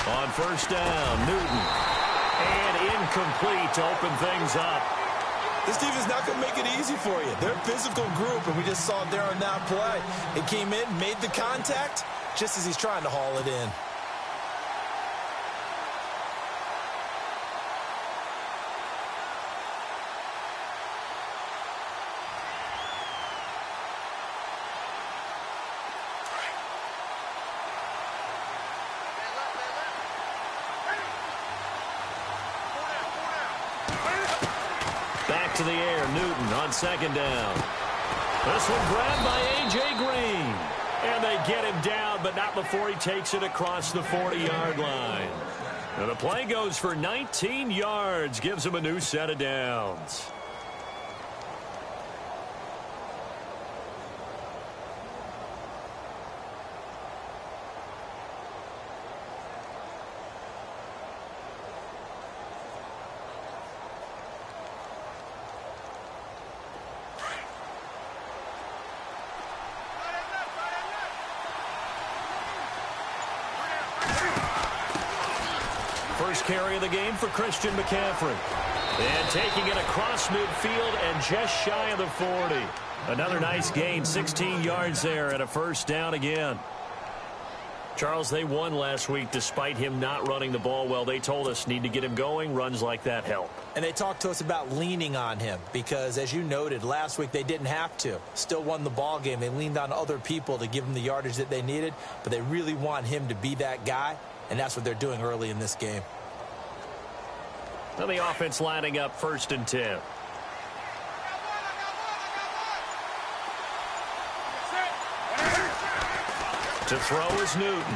On first down, Newton. And incomplete to open things up. This defense is not going to make it easy for you. They're a physical group, and we just saw it there on that play. It came in, made the contact, just as he's trying to haul it in. Back to the air, Newton on second down. This one grabbed by A.J. Green. And they get him down, but not before he takes it across the 40-yard line. And the play goes for 19 yards, gives him a new set of downs. First carry of the game for Christian McCaffrey. And taking it across midfield and just shy of the 40. Another nice gain, 16 yards there and a first down again. Charles, they won last week despite him not running the ball well. They told us need to get him going. Runs like that help. And they talked to us about leaning on him because, as you noted, last week they didn't have to. Still won the ball game. They leaned on other people to give them the yardage that they needed, but they really want him to be that guy, and that's what they're doing early in this game. Now the offense lining up 1st and 10. To throw is Newton.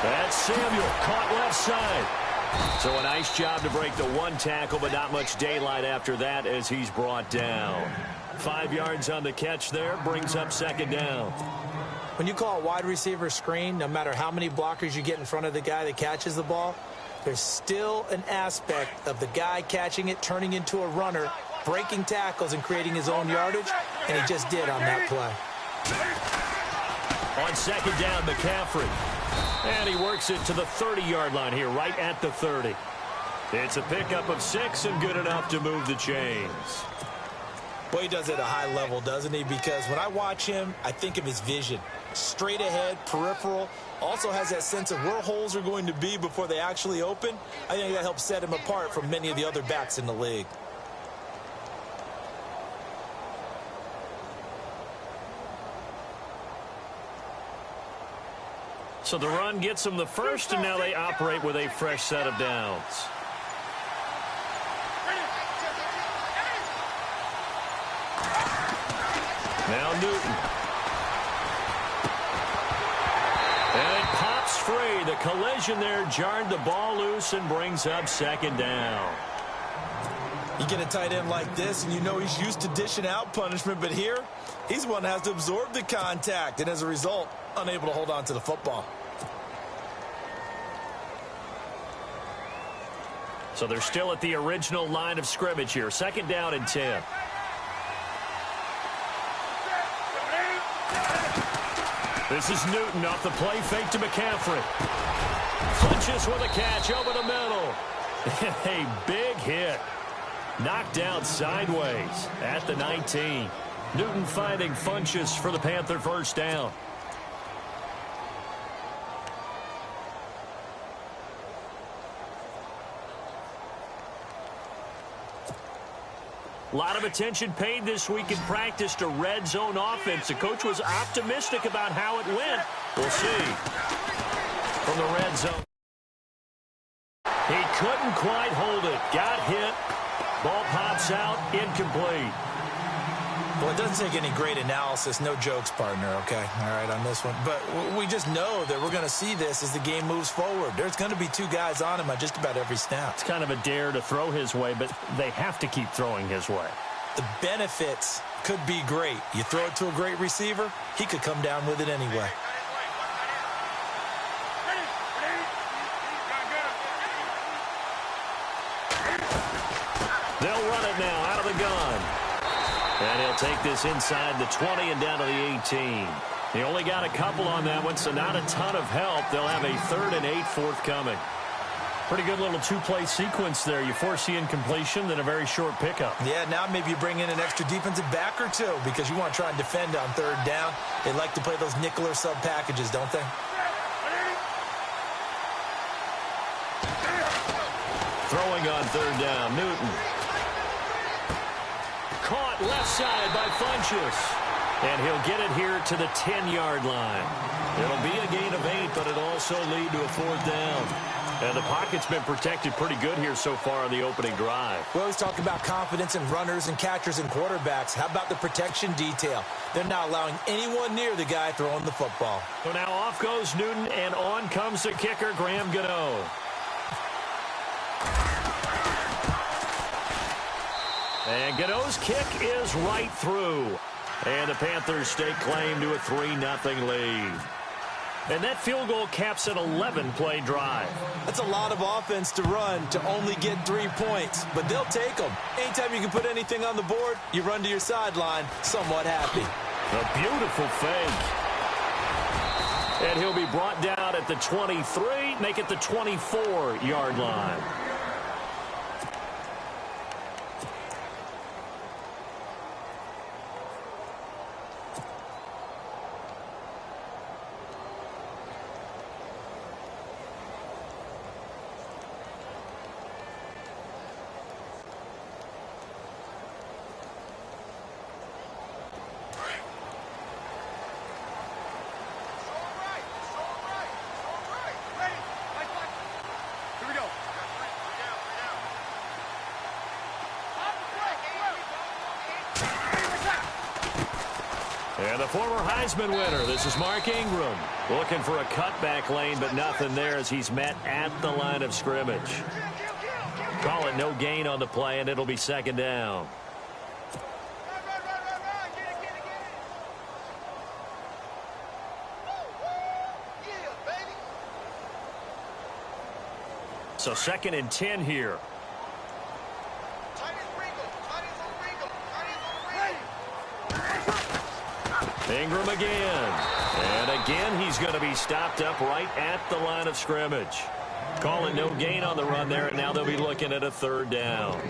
That's Samuel, caught left side. So a nice job to break the one tackle, but not much daylight after that as he's brought down. 5 yards on the catch there, brings up second down. When you call a wide receiver screen, no matter how many blockers you get in front of the guy that catches the ball, there's still an aspect of the guy catching it, turning into a runner, breaking tackles and creating his own yardage, and he just did on that play. On second down, McCaffrey. And he works it to the 30-yard line here, right at the 30. It's a pickup of 6 and good enough to move the chains. Boy, he does it at a high level, doesn't he? Because when I watch him, I think of his vision. Straight ahead, peripheral. Also has that sense of where holes are going to be before they actually open. I think that helps set him apart from many of the other backs in the league. So the run gets them the first, and now they operate with a fresh set of downs. Now Newton. And it pops free. The collision there jarred the ball loose and brings up second down. You get a tight end like this, and you know he's used to dishing out punishment, but here, he's the one that has to absorb the contact, and as a result, unable to hold on to the football. So they're still at the original line of scrimmage here. Second down and 10. This is Newton off the play fake to McCaffrey. Funches with a catch over the middle. A big hit. Knocked down sideways at the 19. Newton finding Funches for the Panther first down. A lot of attention paid this week in practice to red zone offense. The coach was optimistic about how it went. We'll see. From the red zone. He couldn't quite hold it. Got hit. Ball pops out. Incomplete. Well, it doesn't take any great analysis. No jokes, partner, okay? All right, on this one. But we just know that we're going to see this as the game moves forward. There's going to be 2 guys on him on just about every snap. It's kind of a dare to throw his way, but they have to keep throwing his way. The benefits could be great. You throw it to a great receiver, he could come down with it anyway. They'll run it now out of the gun. And he'll take this inside the 20 and down to the 18. He only got a couple on that one, so not a ton of help. They'll have a 3rd and 8 forthcoming. Pretty good little two-play sequence there. You force the incompletion, then a very short pickup. Yeah, now maybe you bring in an extra defensive back or two because you want to try and defend on 3rd down. They like to play those nickel or sub packages, don't they? Throwing on 3rd down, Newton. Caught left side by Funchess. And he'll get it here to the 10-yard line. It'll be a gain of 8, but it'll also lead to a 4th down. And the pocket's been protected pretty good here so far on the opening drive. We always talk about confidence in runners and catchers and quarterbacks. How about the protection detail? They're not allowing anyone near the guy throwing the football. So now off goes Newton, and on comes the kicker, Graham Gano. And Gano's kick is right through. And the Panthers stake claim to a 3-0 lead. And that field goal caps an 11-play drive. That's a lot of offense to run to only get 3 points, but they'll take them. Anytime you can put anything on the board, you run to your sideline somewhat happy. A beautiful fake. And he'll be brought down at the 23, make it the 24-yard line. And the former Heisman winner, this is Mark Ingram, looking for a cutback lane, but nothing there as he's met at the line of scrimmage. Call it no gain on the play, and it'll be 2nd down. So 2nd and 10 here. Ingram again. And again, he's going to be stopped up right at the line of scrimmage. Call it no gain on the run there, and now they'll be looking at a 3rd down.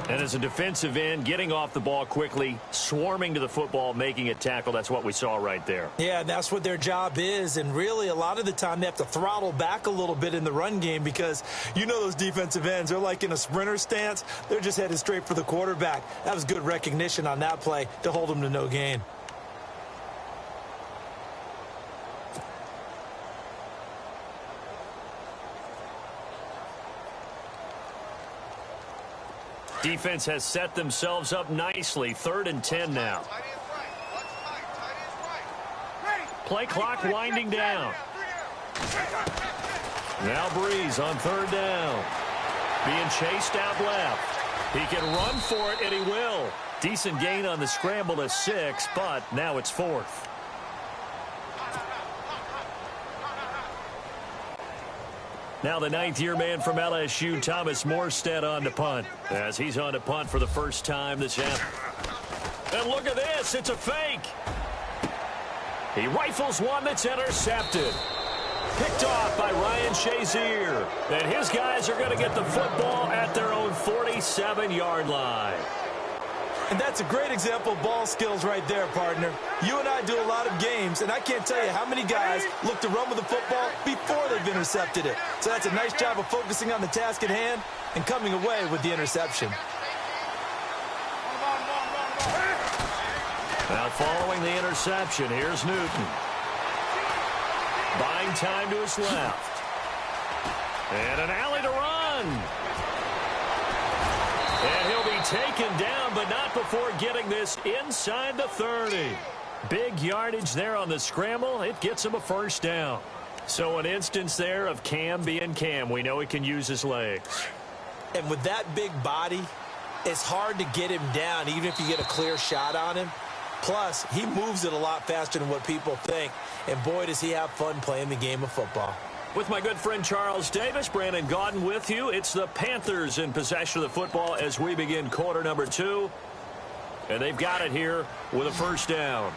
And as a defensive end, getting off the ball quickly, swarming to the football, making a tackle, that's what we saw right there. Yeah, that's what their job is, and really a lot of the time they have to throttle back a little bit in the run game because you know those defensive ends, they're like in a sprinter stance. They're just headed straight for the quarterback. That was good recognition on that play to hold them to no gain. Defense has set themselves up nicely. 3rd and 10 now. Play clock winding down. Now Breeze on 3rd down. Being chased out left. He can run for it, and he will. Decent gain on the scramble to 6, but now it's 4th. Now the 9th-year man from LSU, Thomas Morstead, on to punt. As he's on to punt for the first time this half. And look at this. It's a fake. He rifles one that's intercepted. Picked off by Ryan Shazier. And his guys are going to get the football at their own 47-yard line. And that's a great example of ball skills right there, partner. You and I do a lot of games, and I can't tell you how many guys look to run with the football before they've intercepted it. So that's a nice job of focusing on the task at hand and coming away with the interception. Now following the interception, here's Newton. Buying time to his left. And an alley to run. And he'll be taken down, but not before getting this inside the 30. Big yardage there on the scramble. It gets him a 1st down. So an instance there of Cam being Cam. We know he can use his legs. And with that big body, it's hard to get him down, even if you get a clear shot on him. Plus, he moves it a lot faster than what people think. And boy, does he have fun playing the game of football. With my good friend Charles Davis, Brandon Gaudin with you. It's the Panthers in possession of the football as we begin quarter number 2. And they've got it here with a 1st down.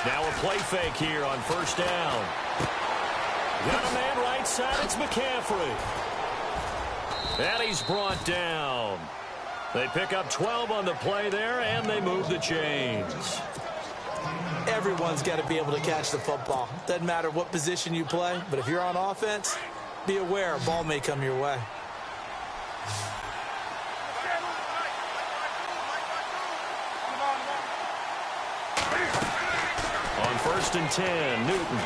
Now a play fake here on first down. Got a man right side. It's McCaffrey. And he's brought down. They pick up 12 on the play there, and they move the chains. Everyone's got to be able to catch the football. Doesn't matter what position you play, but if you're on offense, be aware a ball may come your way. On first and 10, Newton.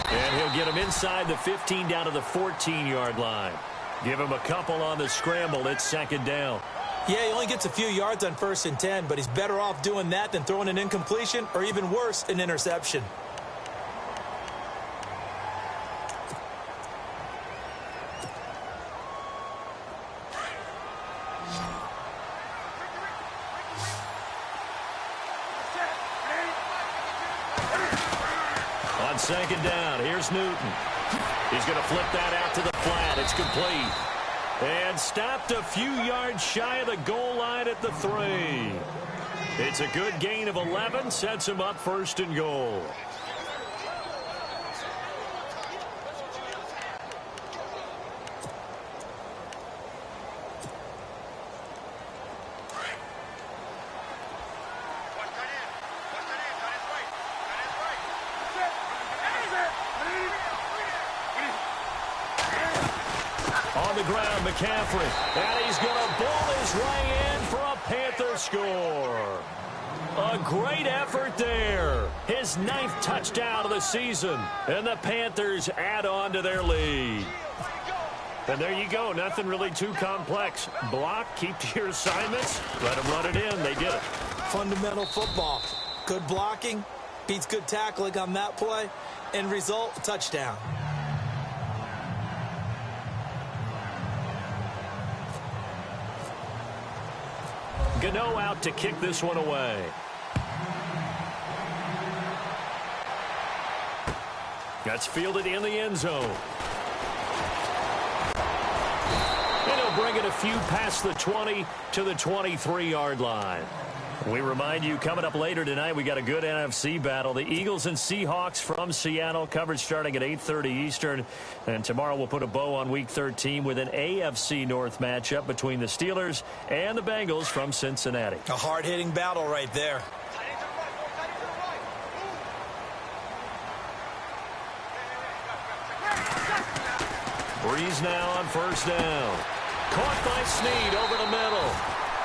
And he'll get him inside the 15 down to the 14-yard line. Give him a couple on the scramble. It's second down. Yeah, he only gets a few yards on first and 10, but he's better off doing that than throwing an incompletion or even worse, an interception. On second down, here's Newton. He's going to flip that out to the flat. It's complete. And stopped a few yards shy of the goal line at the 3. It's a good gain of 11, sets him up first and goal. On the ground, McCaffrey. And he's going to ball his way in for a Panther score. A great effort there. His 9th touchdown of the season. And the Panthers add on to their lead. And there you go. Nothing really too complex. Block, keep to your assignments, let them run it in. They did it. Fundamental football. Good blocking, beats good tackling on that play. End result, touchdown. Gano out to kick this one away. That's fielded in the end zone. And he'll bring it a few past the 20 to the 23-yard line. We remind you, coming up later tonight, we got a good NFC battle. The Eagles and Seahawks from Seattle, coverage starting at 8:30 Eastern. And tomorrow we'll put a bow on Week 13 with an AFC North matchup between the Steelers and the Bengals from Cincinnati. A hard-hitting battle right there. Breeze now on first down. Caught by Snead over the middle.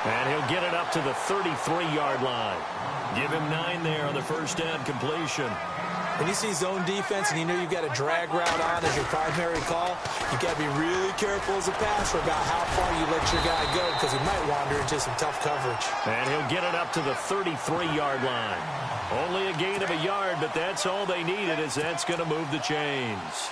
And he'll get it up to the 33-yard line. Give him 9 there on the first down completion. When you see zone defense and you know you've got a drag route on as your primary call, you've got to be really careful as a passer about how far you let your guy go because he might wander into some tough coverage. And he'll get it up to the 33-yard line. Only a gain of a yard, but that's all they needed, as that's going to move the chains.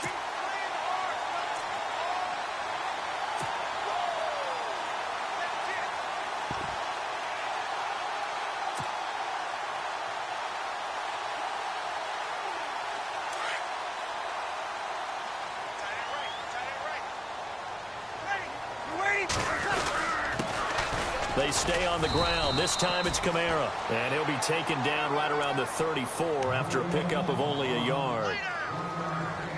They stay on the ground. This time it's Kamara. And he'll be taken down right around the 34 after a pickup of only a yard.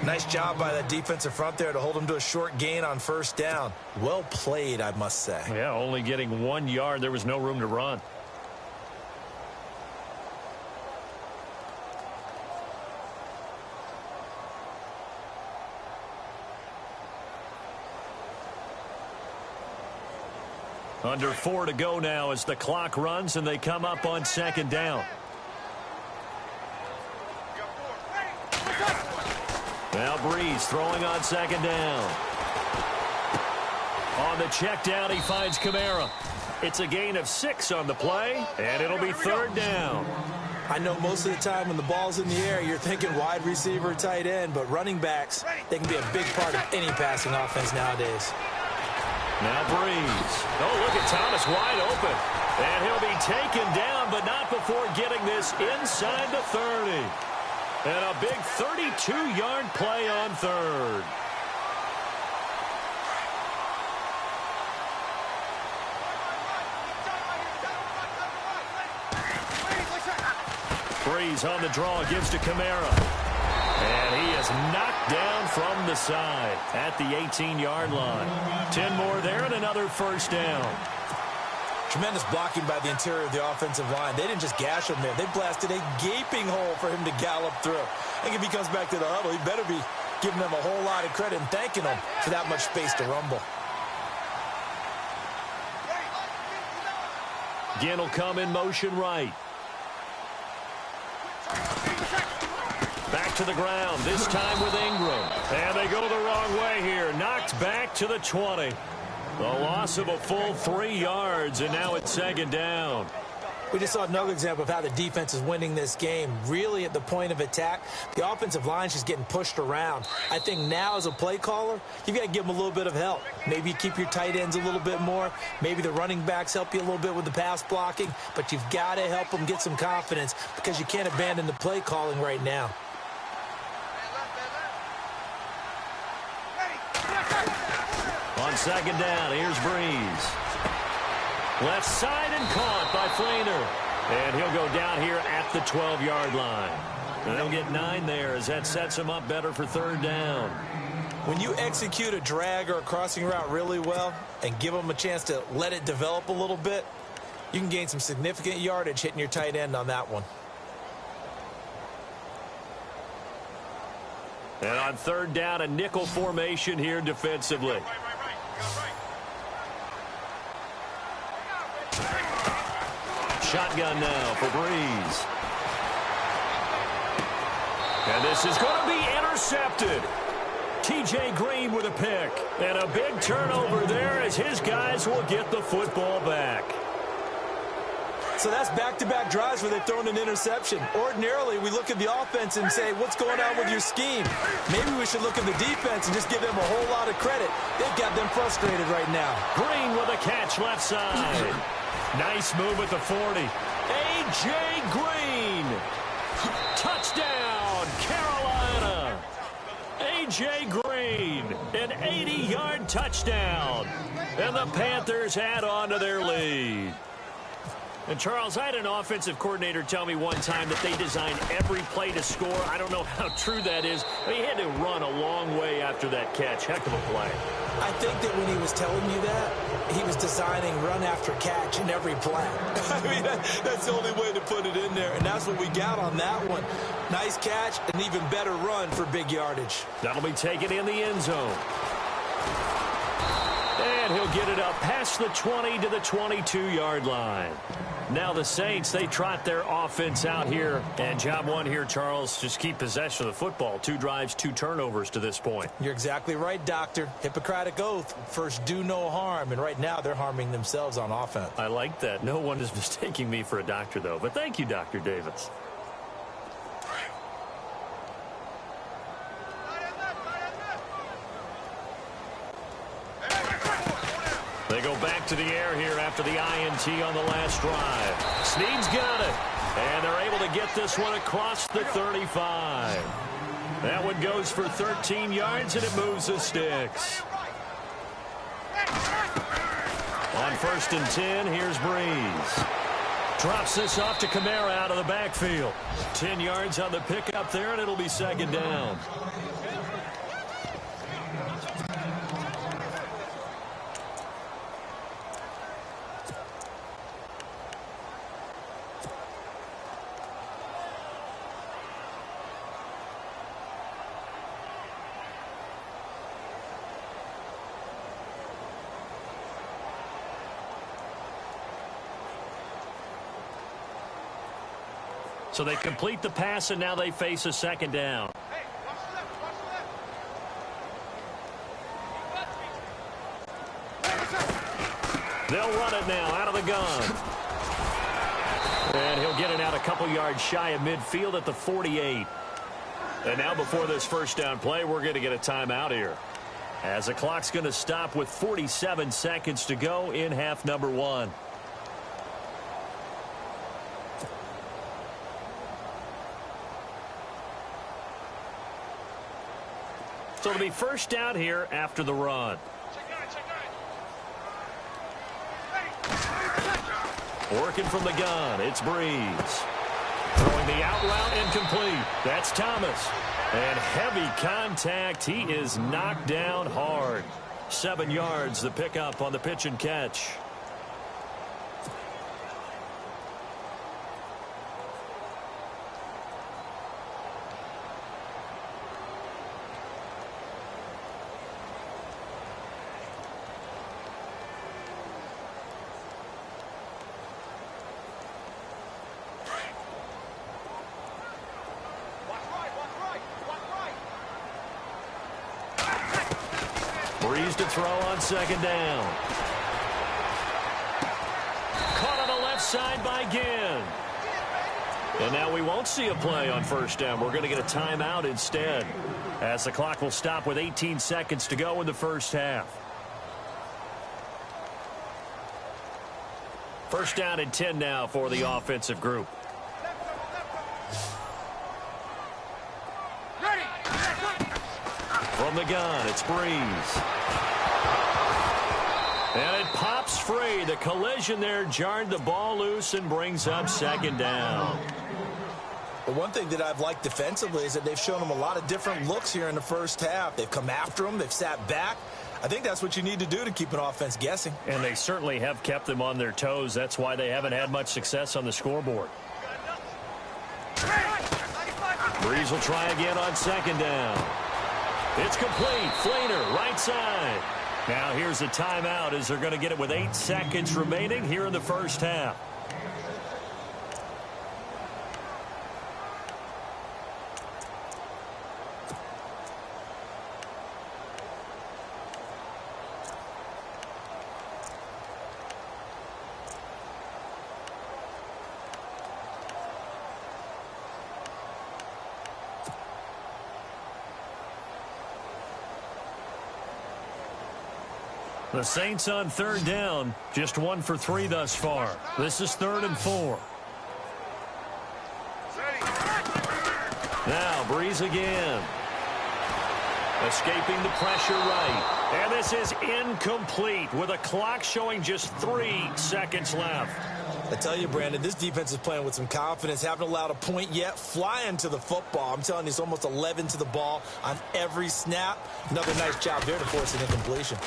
Nice job by that defensive front there to hold him to a short gain on first down. Well played, I must say. Yeah, only getting 1 yard. There was no room to run. Under 4 to go now as the clock runs and they come up on second down. Now Breeze throwing on second down. On the check down, he finds Kamara. It's a gain of 6 on the play, and it'll be third down. I know most of the time when the ball's in the air, you're thinking wide receiver, tight end, but running backs, they can be a big part of any passing offense nowadays. Now Breeze. Oh, look at Thomas wide open. And he'll be taken down, but not before getting this inside the 30. And a big 32-yard play on third. Breeze on the draw, gives to Kamara. And he is knocked down from the side at the 18-yard line. 10 more there and another first down. Tremendous blocking by the interior of the offensive line. They didn't just gash him there. They blasted a gaping hole for him to gallop through. I think if he comes back to the huddle, he better be giving them a whole lot of credit and thanking them for that much space to rumble. Ginn will come in motion right. Back to the ground, this time with Ingram. And they go the wrong way here. Knocked back to the 20. The loss of a full 3 yards, and now it's second down. We just saw another example of how the defense is winning this game. Really at the point of attack, the offensive line is just getting pushed around. I think now as a play caller, you've got to give them a little bit of help. Maybe you keep your tight ends a little bit more. Maybe the running backs help you a little bit with the pass blocking. But you've got to help them get some confidence because you can't abandon the play calling right now. On second down, here's Breeze. Left side and caught by Flainer. And he'll go down here at the 12-yard line. And they'll get 9 there as that sets him up better for third down. When you execute a drag or a crossing route really well and give them a chance to let it develop a little bit, you can gain some significant yardage hitting your tight end on that one. And on third down, a nickel formation here defensively. Shotgun now for Breeze. And this is going to be intercepted. T.J. Green with a pick. And a big turnover there as his guys will get the football back. So that's back-to-back drives where they've thrown an interception. Ordinarily, we look at the offense and say, what's going on with your scheme? Maybe we should look at the defense and just give them a whole lot of credit. They've got them frustrated right now. Green with a catch left side. Nice move at the 40. A.J. Green. Touchdown, Carolina. A.J. Green, an 80-yard touchdown. And the Panthers add on to their lead. And, Charles, I had an offensive coordinator tell me one time that they designed every play to score. I don't know how true that is, but he had to run a long way after that catch. Heck of a play. I think that when he was telling you that, he was designing run after catch in every play. I mean, that's the only way to put it in there, and that's what we got on that one. Nice catch, an even better run for big yardage. That'll be taken in the end zone. And he'll get it up past the 20 to the 22-yard line. Now the Saints, they trot their offense out here. And job one here, Charles, just keep possession of the football. 2 drives, 2 turnovers to this point. You're exactly right, Doctor. Hippocratic oath, first do no harm. And right now they're harming themselves on offense. I like that. No one is mistaking me for a doctor, though. But thank you, Dr. Davis. They go back to the air here after the INT on the last drive. Snead's got it. And they're able to get this one across the 35. That one goes for 13 yards, and it moves the sticks. On 1st and 10, here's Breeze. Drops this off to Kamara out of the backfield. 10 yards on the pickup there, and it'll be second down. So they complete the pass, and now they face a second down. They'll run it now out of the gun. And he'll get it out a couple yards shy of midfield at the 48. And now before this first down play, we're going to get a timeout here, as the clock's going to stop with 47 seconds to go in half number 1. So it'll be first down here after the run. Working from the gun, it's Breeze. Throwing Throwing the out route incomplete. That's Thomas. And heavy contact. He is knocked down hard. 7 yards, the pickup on the pitch and catch. Breeze to throw on second down. Caught on the left side by Ginn. And now we won't see a play on first down. We're going to get a timeout instead, as the clock will stop with 18 seconds to go in the first half. First down and 10 now for the offensive group. From the gun, it's Breeze. And it pops free. The collision there jarred the ball loose and brings up second down. The one thing that I've liked defensively is that they've shown them a lot of different looks here in the first half. They've come after them. They've sat back. I think that's what you need to do to keep an offense guessing. And they certainly have kept them on their toes. That's why they haven't had much success on the scoreboard. Breeze will try again on second down. It's complete. Flater, right side. Now here's a timeout as they're going to get it with 8 seconds remaining here in the first half. The Saints on third down, just 1 for 3 thus far. This is 3rd and 4. Now Breeze again. Escaping the pressure right. And this is incomplete with a clock showing just 3 seconds left. I tell you, Brandon, this defense is playing with some confidence. Haven't allowed a point yet. Flying to the football. I'm telling you, it's almost 11 to the ball on every snap. Another nice job there to force an incompletion.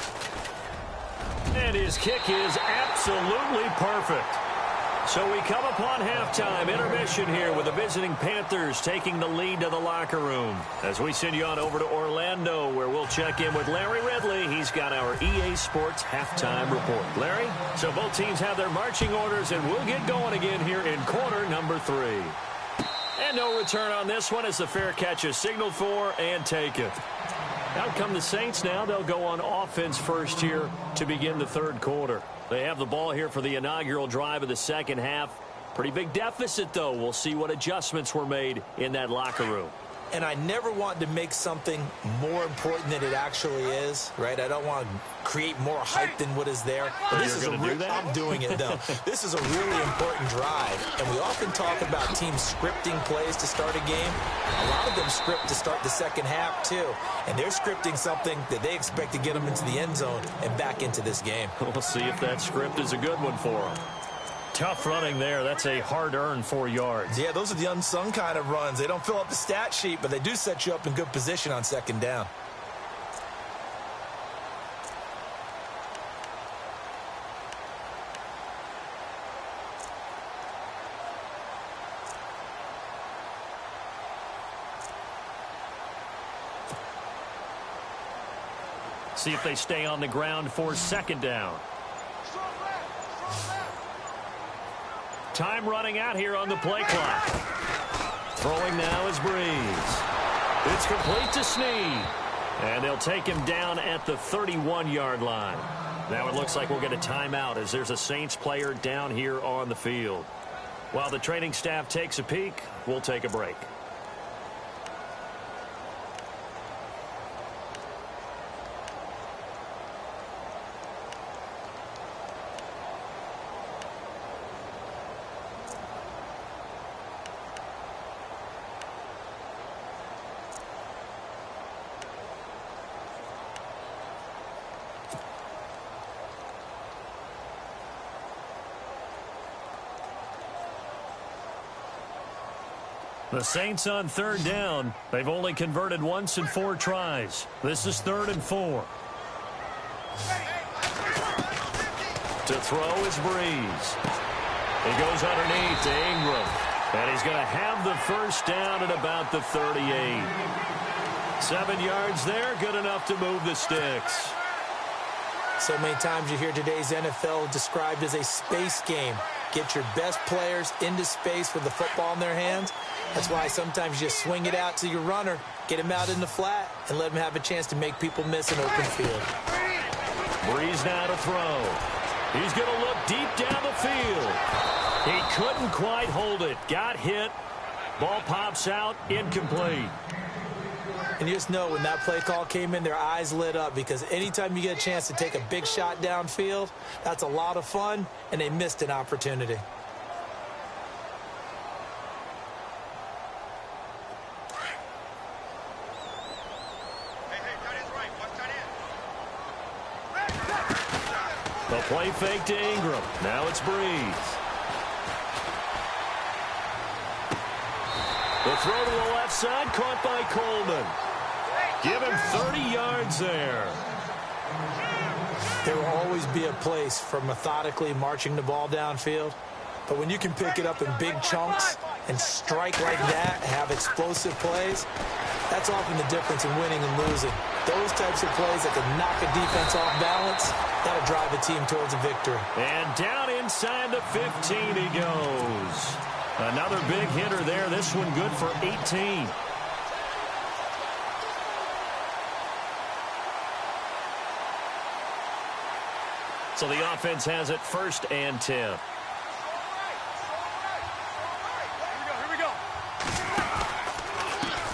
And his kick is absolutely perfect. So we come upon halftime intermission here with the visiting Panthers taking the lead to the locker room. As we send you on over to Orlando, where we'll check in with Larry Ridley. He's got our EA Sports halftime report. Larry, so both teams have their marching orders, and we'll get going again here in quarter number 3. And no return on this one as the fair catch is signaled for and taken. Out come the Saints now. They'll go on offense first here to begin the third quarter. They have the ball here for the inaugural drive of the second half. Pretty big deficit, though. We'll see what adjustments were made in that locker room. And I never want to make something more important than it actually is, right? I don't want to create more hype than what is there. But this is I'm doing it, though. This is a really important drive. And we often talk about teams scripting plays to start a game. A lot of them script to start the second half, too. And they're scripting something that they expect to get them into the end zone and back into this game. We'll see if that script is a good one for them. Tough running there. That's a hard-earned 4 yards. Yeah, those are the unsung kind of runs. They don't fill up the stat sheet, but they do set you up in good position on second down. See if they stay on the ground for second down. Time running out here on the play clock. Throwing now is Breeze. It's complete to Snead. And they'll take him down at the 31-yard line. Now it looks like we'll get a timeout as there's a Saints player down here on the field. While the training staff takes a peek, we'll take a break. The Saints on third down. They've only converted once in 4 tries. This is 3rd and 4. To throw is Breeze. He goes underneath to Ingram. And he's going to have the first down at about the 38. 7 yards there, good enough to move the sticks. So many times you hear today's NFL described as a space game. Get your best players into space with the football in their hands. That's why sometimes you just swing it out to your runner, get him out in the flat, and let him have a chance to make people miss an open field. Breeze now to throw. He's going to look deep down the field. He couldn't quite hold it. Got hit. Ball pops out. Incomplete. And you just know when that play call came in, their eyes lit up, because anytime you get a chance to take a big shot downfield, that's a lot of fun, and they missed an opportunity. The play fake to Ingram. Now it's Breeze. The throw to the left side, caught by Coleman. Give him 30 yards there. There will always be a place for methodically marching the ball downfield. But when you can pick it up in big chunks and strike like that, have explosive plays, that's often the difference in winning and losing. Those types of plays that can knock a defense off balance, that'll drive a team towards a victory. And down inside the 15 he goes. Another big hitter there. This one good for 18. So the offense has it 1st and 10. Here we go.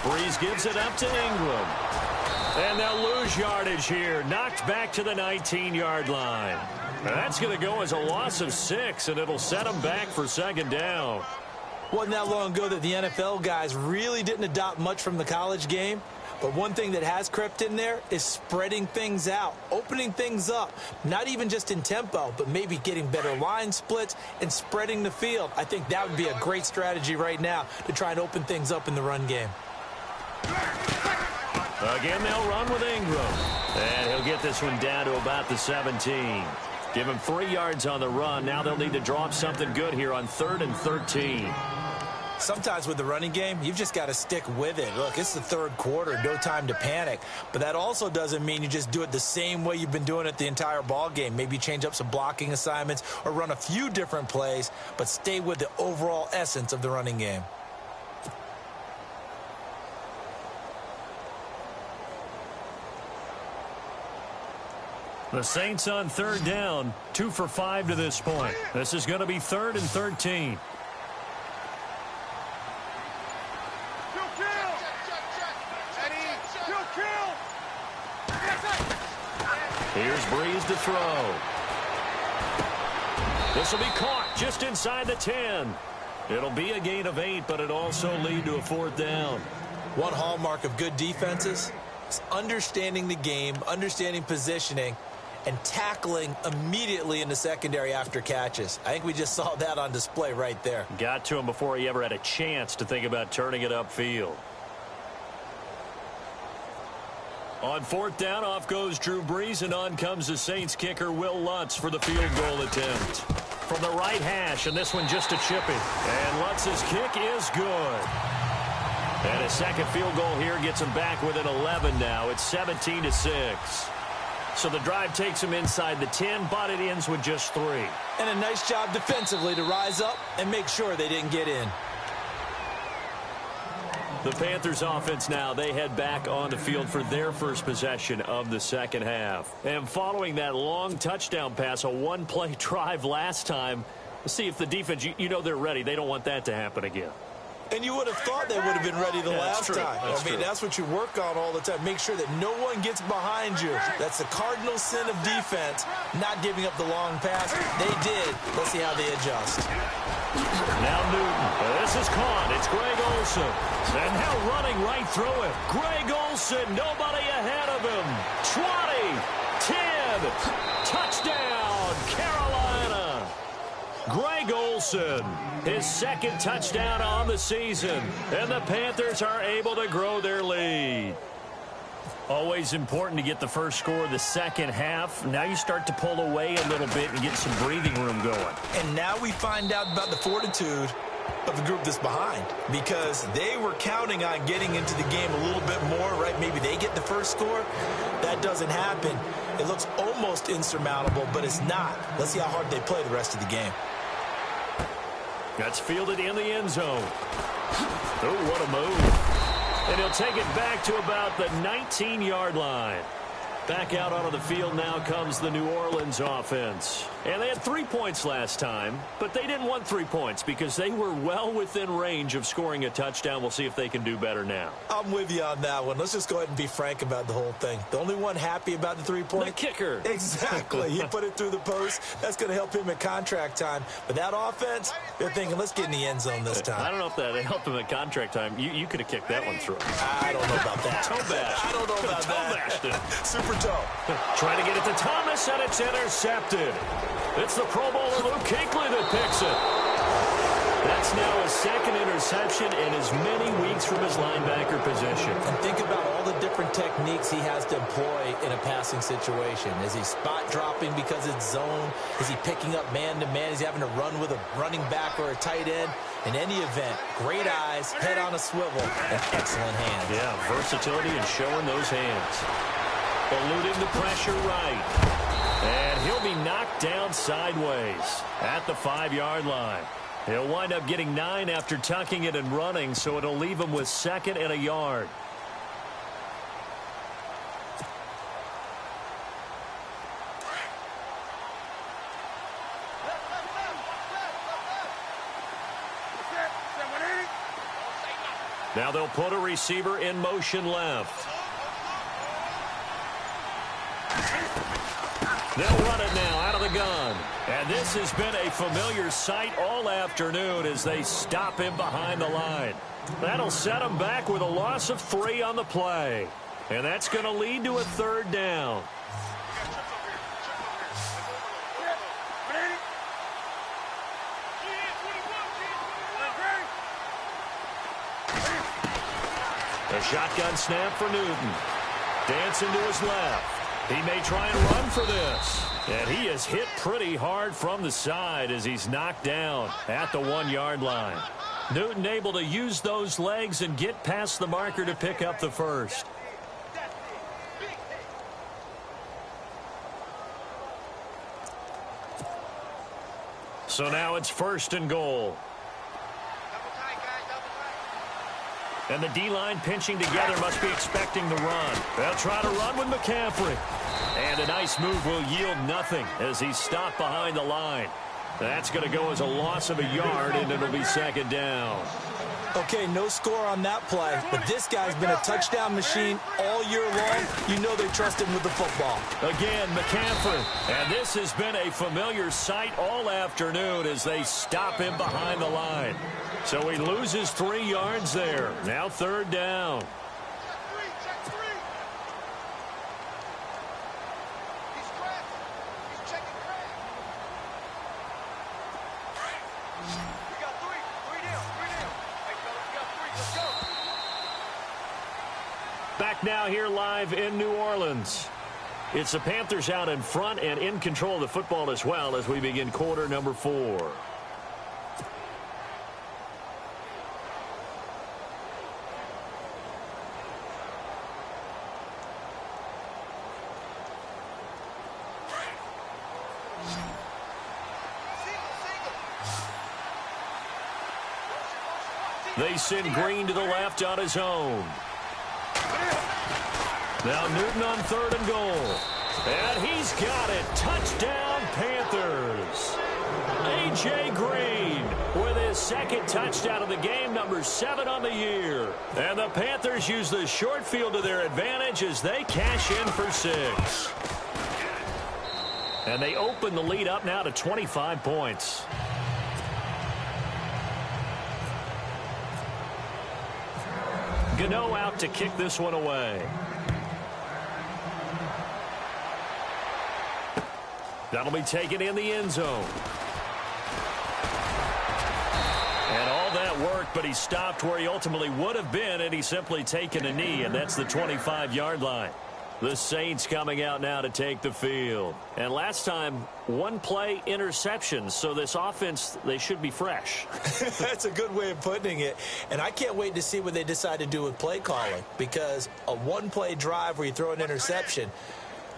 Breeze gives it up to Ingram. And they'll lose yardage here. Knocked back to the 19-yard line. Now that's going to go as a loss of 6, and it'll set them back for 2nd down. Wasn't that long ago that the NFL guys really didn't adopt much from the college game. But one thing that has crept in there is spreading things out, opening things up, not even just in tempo, but maybe getting better line splits and spreading the field. I think that would be a great strategy right now to try and open things up in the run game. Again, they'll run with Ingram. And he'll get this one down to about the 17. Give him 3 yards on the run. Now they'll need to draw up something good here on 3rd and 13. Sometimes with the running game, you've just got to stick with it. Look, it's the 3rd quarter, no time to panic. But that also doesn't mean you just do it the same way you've been doing it the entire ball game. Maybe change up some blocking assignments or run a few different plays, but stay with the overall essence of the running game. The Saints on 3rd down, 2 for 5 to this point. This is going to be 3rd and 13. Here's Breeze to throw. This will be caught just inside the 10. It'll be a gain of 8, but it also lead to a 4th down. One hallmark of good defenses is understanding the game, understanding positioning, and tackling immediately in the secondary after catches. I think we just saw that on display right there. Got to him before he ever had a chance to think about turning it upfield. On 4th down, off goes Drew Brees, and on comes the Saints kicker, Will Lutz, for the field goal attempt. From the right hash, and this one just a chipping. And Lutz's kick is good. And a second field goal here gets him back within 11 now. It's 17-6. So the drive takes him inside the 10, but it ends with just 3. And a nice job defensively to rise up and make sure they didn't get in. The Panthers offense now, they head back on the field for their first possession of the 2nd half. And following that long touchdown pass, a one-play drive last time, let's see if the defense, you know they're ready. They don't want that to happen again. And you would have thought they would have been ready the last time. That's what you work on all the time. Make sure that no one gets behind you. That's the cardinal sin of defense, not giving up the long pass. They did. Let's see how they adjust. Now Newton. This is caught. It's Greg Olsen. And now running right through him. Greg Olsen, nobody ahead of him. 20, 10, touchdown, Carolina. Greg Olsen, his second touchdown on the season. And the Panthers are able to grow their lead. Always important to get the first score of the second half. Now you start to pull away a little bit and get some breathing room going. And now we find out about the fortitude of the group that's behind, because they were counting on getting into the game a little bit more, right? Maybe they get the first score. That doesn't happen. It looks almost insurmountable, but it's not. Let's see how hard they play the rest of the game. That's fielded in the end zone. Oh, what a move. And he'll take it back to about the 19-yard line. Back out onto the field now comes the New Orleans offense. And they had 3 points last time, but they didn't want 3 points because they were well within range of scoring a touchdown. We'll see if they can do better now. I'm with you on that one. Let's just go ahead and be frank about the whole thing. The only one happy about the 3-point? The kicker. Exactly. He put it through the post. That's going to help him at contract time. But that offense, they're thinking, let's get in the end zone this time. I don't know if that helped him at contract time. You could have kicked that one through. I don't know about that. Toe bashed. I don't know about that. Super toe. Trying to get it to Thomas, and it's intercepted. It's the Pro Bowler Luke Kuechly that picks it. That's now his second interception in as many weeks from his linebacker position. And think about all the different techniques he has to employ in a passing situation. Is he spot dropping because it's zone? Is he picking up man-to-man? Is he having to run with a running back or a tight end? In any event, great eyes, head on a swivel, and excellent hands. Yeah, versatility and showing those hands. Eluding the pressure right. And he'll be knocked down sideways at the 5-yard line. He'll wind up getting 9 after tucking it and running, so it'll leave him with 2nd and a yard. Now they'll put a receiver in motion left. They'll run it now out of the gun. And this has been a familiar sight all afternoon as they stop him behind the line. That'll set him back with a loss of 3 on the play. And that's going to lead to a 3rd down. A shotgun snap for Newton. Dancing to his left. He may try and run for this. And he is hit pretty hard from the side as he's knocked down at the 1-yard line. Newton able to use those legs and get past the marker to pick up the first. So now it's 1st and goal. And the D-line pinching together must be expecting the run. They'll try to run with McCaffrey. And a nice move will yield nothing as he's stopped behind the line. That's going to go as a loss of a yard, and it'll be 2nd down. Okay, no score on that play, but this guy's been a touchdown machine all year long. You know they trust him with the football. Again, McCaffrey. And this has been a familiar sight all afternoon as they stop him behind the line. So he loses 3 yards there. Now 3rd down. Back now here live in New Orleans. It's the Panthers out in front and in control of the football as well as we begin quarter number 4. They send Green to the left on his own. Now Newton on 3rd and goal. And he's got it. Touchdown, Panthers. A.J. Green with his 2nd touchdown of the game, number 7 on the year. And the Panthers use the short field to their advantage as they cash in for 6. And they open the lead up now to 25 points. Gano out to kick this one away. That'll be taken in the end zone. but he stopped where he ultimately would have been, and he's simply taken a knee, and that's the 25-yard line. The Saints coming out now to take the field. And last time, one play interception, so this offense, they should be fresh. That's a good way of putting it. And I can't wait to see what they decide to do with play calling, because a one-play drive where you throw an interception,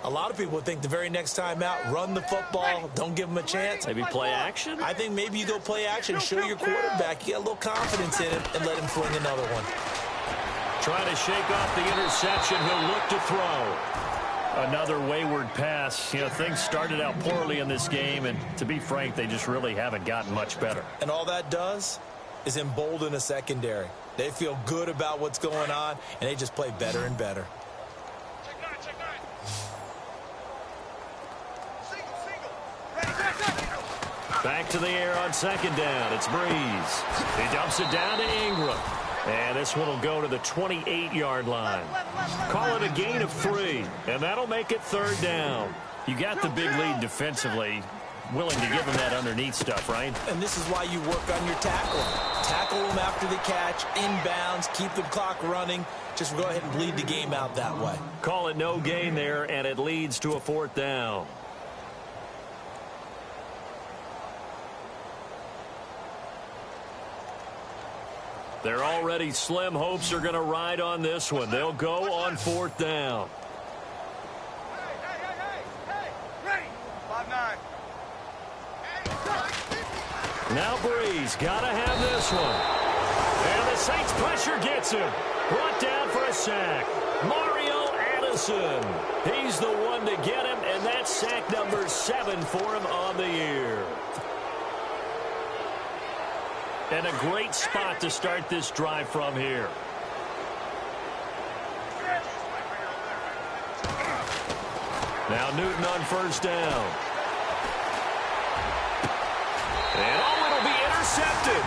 a lot of people think the very next time out, run the football, don't give them a chance. Maybe play action? I think maybe you go play action, show your quarterback, you get a little confidence in him, and let him fling another one. Trying to shake off the interception. He'll look to throw. Another wayward pass. You know, things started out poorly in this game, and to be frank, they just really haven't gotten much better. And all that does is embolden a secondary. They feel good about what's going on, and they just play better and better. Back to the air on second down. It's Breeze. He dumps it down to Ingram. And this one will go to the 28-yard line. Call it a gain of 3, and that'll make it third down. You got the big lead defensively. Willing to give them that underneath stuff, right? And this is why you work on your tackling. Tackle them after the catch, inbounds, keep the clock running. Just go ahead and bleed the game out that way. Call it no gain there, and it leads to a fourth down. They're already slim hopes are going to ride on this one. They'll go on fourth down. Ready. 5-9. Now Breeze got to have this one. And the Saints pressure gets him. Brought down for a sack. Mario Addison. He's the one to get him, and that's sack number 7 for him on the year. And a great spot to start this drive from here. Now Newton on first down. And it'll be intercepted.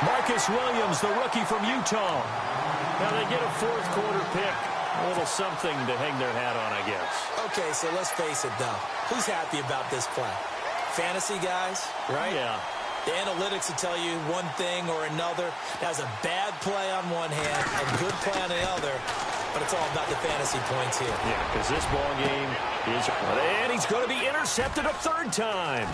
Marcus Williams, the rookie from Utah. Now they get a fourth quarter pick. A little something to hang their hat on, I guess. Okay, so let's face it, though. Who's happy about this play? Fantasy guys, right? Yeah. The analytics will tell you one thing or another. That's a bad play on one hand, a good play on the other, but it's all about the fantasy points here. Yeah, because this ball game is... And he's going to be intercepted a third time.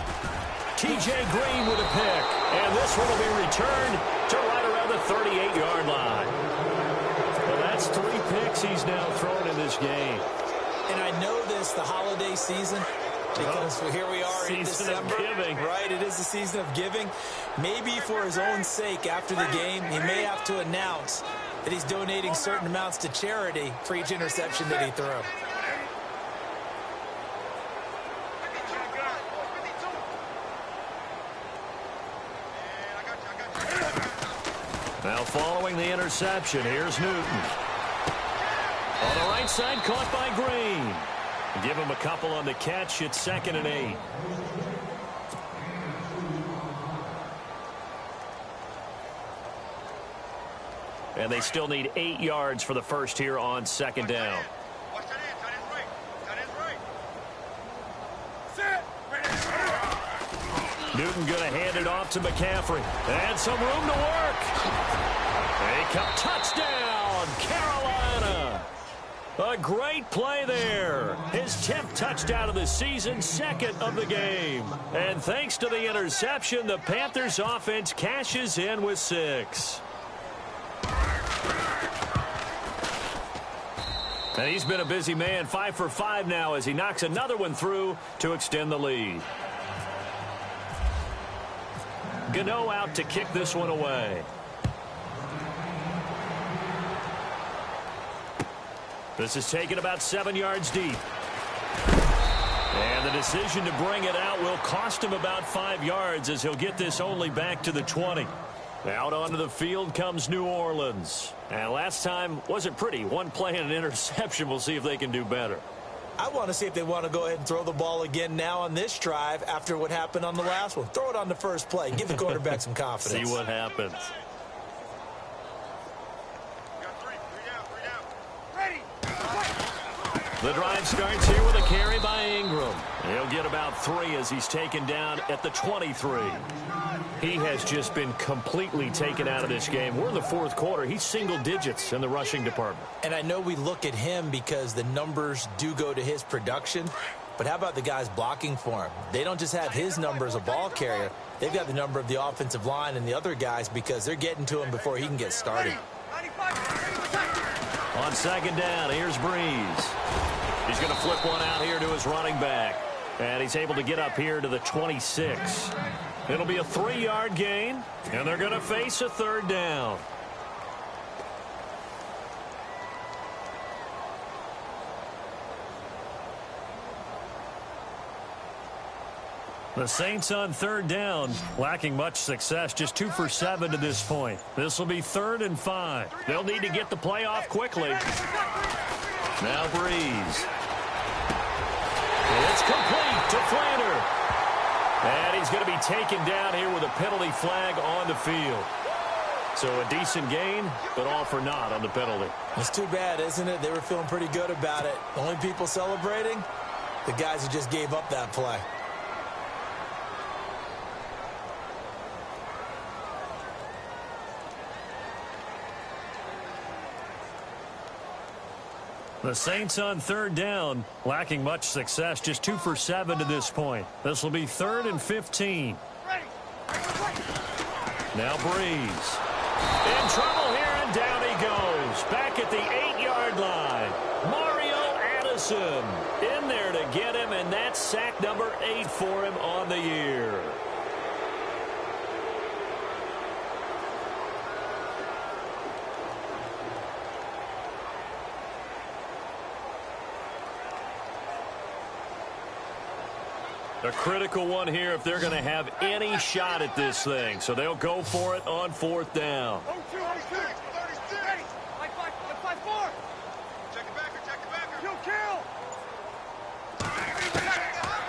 T.J. Green with a pick, and this one will be returned to right around the 38-yard line. Well, that's 3 picks he's now thrown in this game. And I know this, the holiday season, because here we are in December, right? It is the season of giving. Maybe for his own sake, after the game, he may have to announce that he's donating certain amounts to charity for each interception that he threw. Now following the interception, here's Newton. On the right side, caught by Green. Give him a couple on the catch. It's 2nd and 8. And they still need 8 yards for the first here on 2nd down. Newton going to hand it off to McCaffrey. And some room to work. Touchdown, Carolina. A great play there. His 10th touchdown of the season, 2nd of the game. And thanks to the interception, the Panthers offense cashes in with 6. And he's been a busy man, 5 for 5 now as he knocks another one through to extend the lead. Gano out to kick this one away. This is taken about 7 yards deep. And the decision to bring it out will cost him about 5 yards as he'll get this only back to the 20. Out onto the field comes New Orleans. And last time wasn't pretty. One play and an interception. We'll see if they can do better. I want to see if they want to go ahead and throw the ball again now on this drive after what happened on the last one. Throw it on the first play. Give the quarterback some confidence. See what happens. The drive starts here with a carry by Ingram. He'll get about 3 as he's taken down at the 23. He has just been completely taken out of this game. We're in the fourth quarter. He's single digits in the rushing department. And I know we look at him because the numbers do go to his production, but how about the guys blocking for him? They don't just have his number as a ball carrier. They've got the number of the offensive line and the other guys because they're getting to him before he can get started. On second down, here's Breeze. He's going to flip one out here to his running back. And he's able to get up here to the 26. It'll be a 3-yard gain, and they're going to face a third down. The Saints on third down, lacking much success, just 2 for 7 to this point. This will be 3rd and 5. They'll need to get the play off quickly. Now Breeze. It's complete to Flander. And he's going to be taken down here with a penalty flag on the field. So a decent gain, but all for naught on the penalty. It's too bad, isn't it? They were feeling pretty good about it. The only people celebrating, the guys who just gave up that play. The Saints on third down, lacking much success, just 2 for 7 to this point. This will be 3rd and 15. Now Breeze. In trouble here, and down he goes. Back at the 8-yard line. Mario Addison in there to get him, and that's sack number 8 for him on the year. A critical one here if they're going to have any shot at this thing. So they'll go for it on 4th down.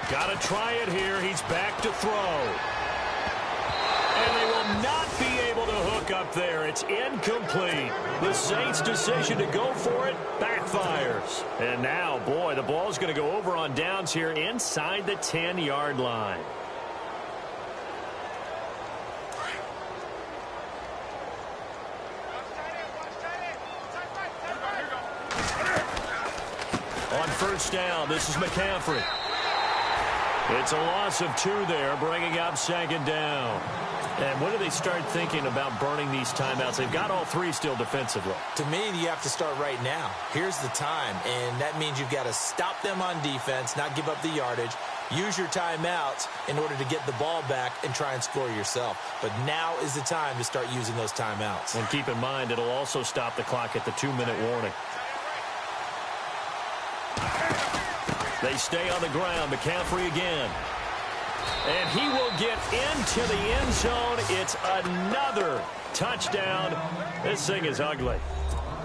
Got to try it here. He's back to throw. And they will not be able to hook up there. It's incomplete. The Saints' decision to go for it backfires. And now, boy, the ball's going to go over on downs here inside the 10-yard line. On first down, this is McCaffrey. It's a loss of 2 there, bringing up second down. And when do they start thinking about burning these timeouts? They've got all 3 still defensively. To me, you have to start right now. Here's the time, and that means you've got to stop them on defense, not give up the yardage, use your timeouts in order to get the ball back and try and score yourself. But now is the time to start using those timeouts. And keep in mind, it'll also stop the clock at the 2-minute warning. They stay on the ground. McCaffrey again. And he will get into the end zone. It's another touchdown. This thing is ugly.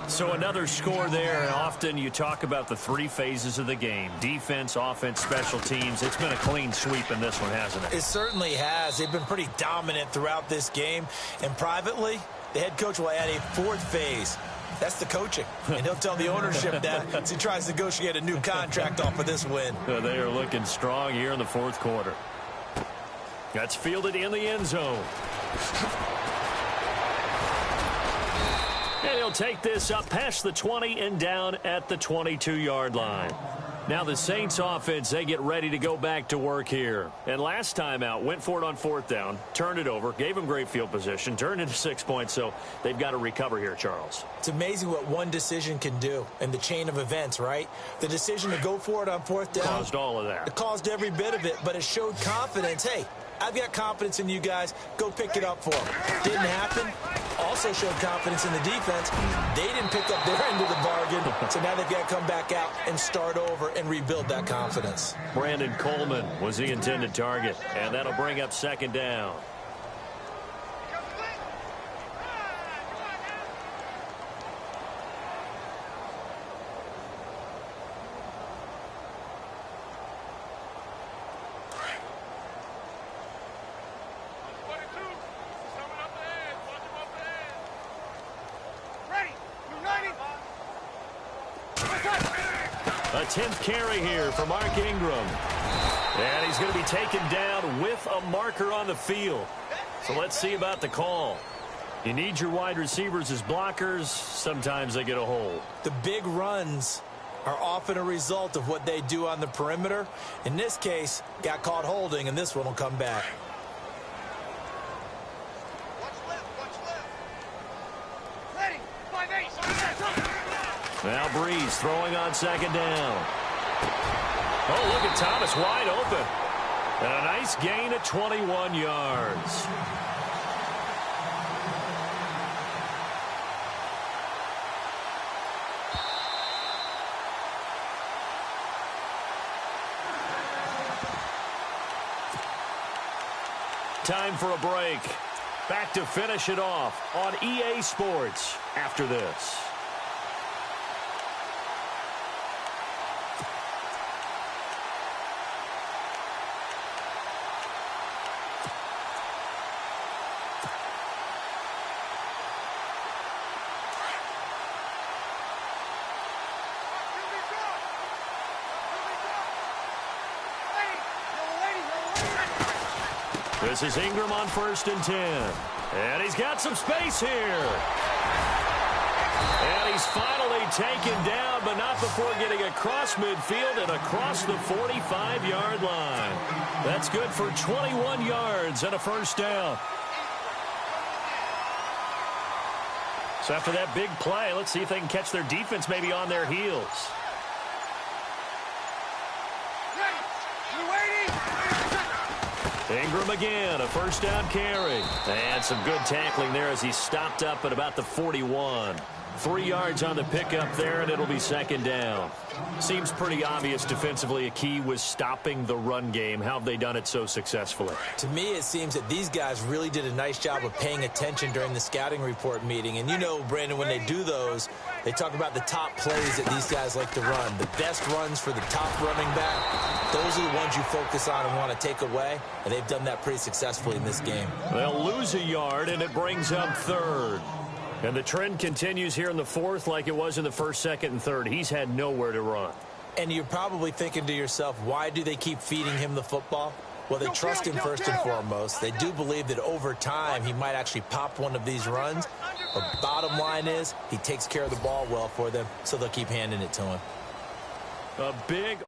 So another score there. And often you talk about the 3 phases of the game. Defense, offense, special teams. It's been a clean sweep in this one, hasn't it? It certainly has. They've been pretty dominant throughout this game. And privately, the head coach will add a 4th phase. That's the coaching. And he'll tell the ownership that as he tries to negotiate a new contract off of this win. They are looking strong here in the 4th quarter. That's fielded in the end zone. And he'll take this up past the 20 and down at the 22-yard line. Now the Saints offense, they get ready to go back to work here. And last time out, went for it on 4th down, turned it over, gave them great field position, turned into 6 points, so they've got to recover here, Charles. It's amazing what one decision can do in the chain of events, right? The decision to go for it on 4th down. Caused all of that. It caused every bit of it, but it showed confidence. Hey, I've got confidence in you guys. Go pick it up for them. Didn't happen. Also showed confidence in the defense. They didn't pick up their end of the bargain, so now they've got to come back out and start over and rebuild that confidence. Brandon Coleman was the intended target, and that'll bring up second down. A 10th carry here for Mark Ingram. And he's going to be taken down with a marker on the field. So let's see about the call. You need your wide receivers as blockers. Sometimes they get a hold. The big runs are often a result of what they do on the perimeter. In this case, got caught holding, and this one will come back. Now Breeze throwing on second down. Oh, look at Thomas wide open. And a nice gain of 21 yards. Time for a break. Back to finish it off on EA Sports after this. This is Ingram on 1st and 10. And he's got some space here. And he's finally taken down, but not before getting across midfield and across the 45-yard line. That's good for 21 yards and a first down. So after that big play, let's see if they can catch their defense maybe on their heels. Ingram again, a first down carry. And some good tackling there as he stopped up at about the 41. 3 yards on the pickup there, and it'll be second down. Seems pretty obvious defensively a key was stopping the run game. How have they done it so successfully? To me, it seems that these guys really did a nice job of paying attention during the scouting report meeting. And you know, Brandon, when they do those, they talk about the top plays that these guys like to run. The best runs for the top running back, those are the ones you focus on and want to take away. And they've done that pretty successfully in this game. They'll lose a yard, and it brings up third. And the trend continues here in the fourth like it was in the first, second, and third. He's had nowhere to run. And you're probably thinking to yourself, why do they keep feeding him the football? Well, they trust him first and foremost. They do believe that over time he might actually pop one of these runs. But bottom line is he takes care of the ball well for them, so they'll keep handing it to him. A big